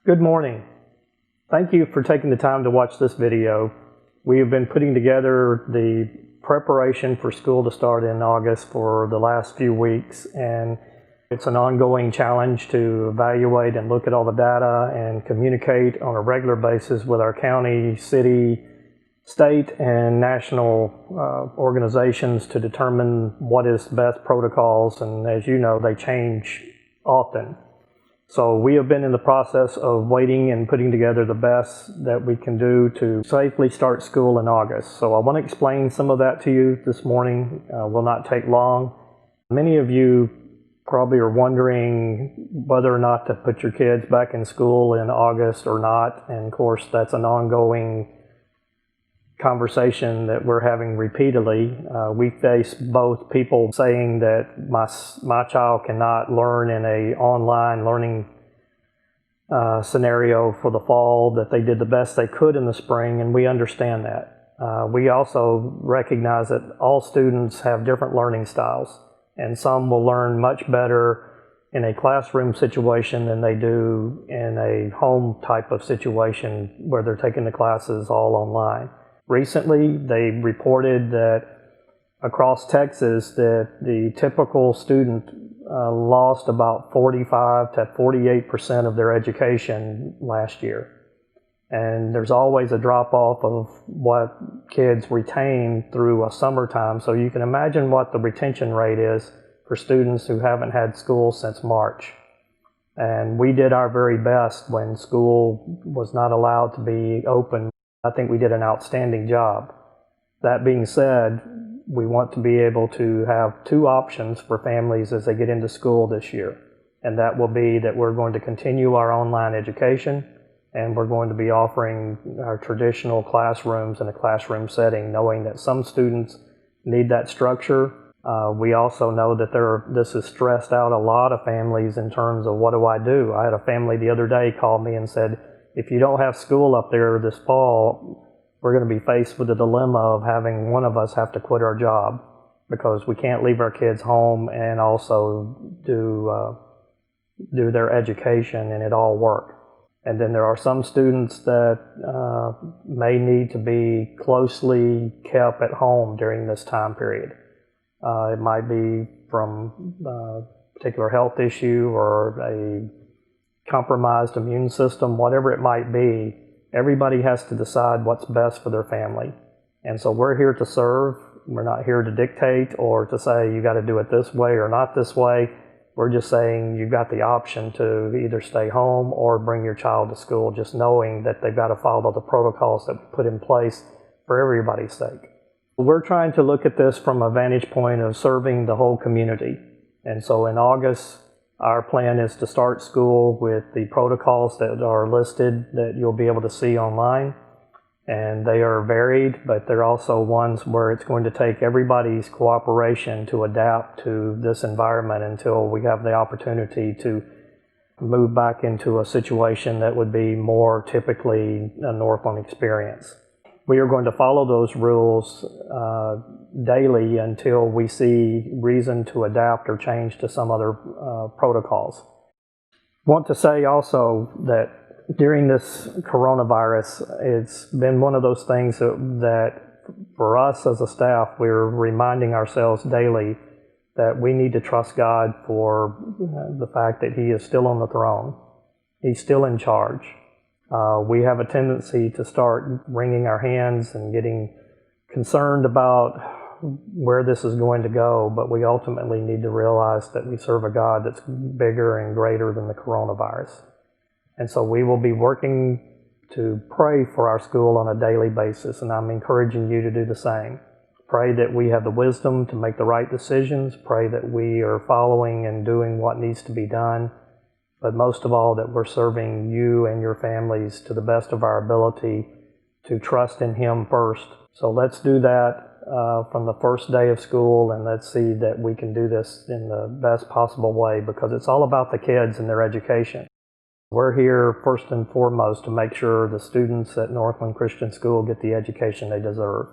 Good morning. Thank you for taking the time to watch this video. We have been putting together the preparation for school to start in August for the last few weeks, and it's an ongoing challenge to evaluate and look at all the data and communicate on a regular basis with our county, city, state, and national organizations to determine what is best protocols, and as you know, they change often. So we have been in the process of waiting and putting together the best that we can do to safely start school in August. So I want to explain some of that to you this morning. Will not take long. Many of you probably are wondering whether or not to put your kids back in school in August or not. And of course, that's an ongoing conversation that we're having repeatedly. We face both people saying that my child cannot learn in a online learning scenario for the fall, that they did the best they could in the spring, and we understand that. We also recognize that all students have different learning styles, and some will learn much better in a classroom situation than they do in a home type of situation where they're taking the classes all online. Recently, they reported that across Texas that the typical student lost about 45 to 48% of their education last year. And there's always a drop-off of what kids retain through a summertime. So you can imagine what the retention rate is for students who haven't had school since March. And we did our very best when school was not allowed to be open. I think we did an outstanding job. That being said, we want to be able to have two options for families as they get into school this year. And that will be that we're going to continue our online education, and we're going to be offering our traditional classrooms in a classroom setting, knowing that some students need that structure. We also know that this has stressed out a lot of families in terms of what do I do? I had a family the other day call me and said, if you don't have school up there this fall, we're going to be faced with the dilemma of having one of us have to quit our job because we can't leave our kids home and also do their education and it all work. And then there are some students that may need to be closely kept at home during this time period. It might be from a particular health issue or a compromised immune system, whatever it might be. Everybody has to decide what's best for their family. And so we're here to serve. We're not here to dictate or to say you got to do it this way or not this way. We're just saying you've got the option to either stay home or bring your child to school, just knowing that they've got to follow the protocols that we put in place for everybody's sake. We're trying to look at this from a vantage point of serving the whole community. And so in August, our plan is to start school with the protocols that are listed that you'll be able to see online. And they are varied, but they're also ones where it's going to take everybody's cooperation to adapt to this environment until we have the opportunity to move back into a situation that would be more typically a Northland experience. We are going to follow those rules daily until we see reason to adapt or change to some other protocols. I want to say also that during this coronavirus, it's been one of those things that for us as a staff, we're reminding ourselves daily that we need to trust God for the fact that He is still on the throne. He's still in charge. We have a tendency to start wringing our hands and getting concerned about where this is going to go, but we ultimately need to realize that we serve a God that's bigger and greater than the coronavirus. And so we will be working to pray for our school on a daily basis, and I'm encouraging you to do the same. Pray that we have the wisdom to make the right decisions. Pray that we are following and doing what needs to be done. But most of all, that we're serving you and your families to the best of our ability to trust in Him first. So let's do that from the first day of school, and let's see that we can do this in the best possible way, because it's all about the kids and their education. We're here first and foremost to make sure the students at Northland Christian School get the education they deserve.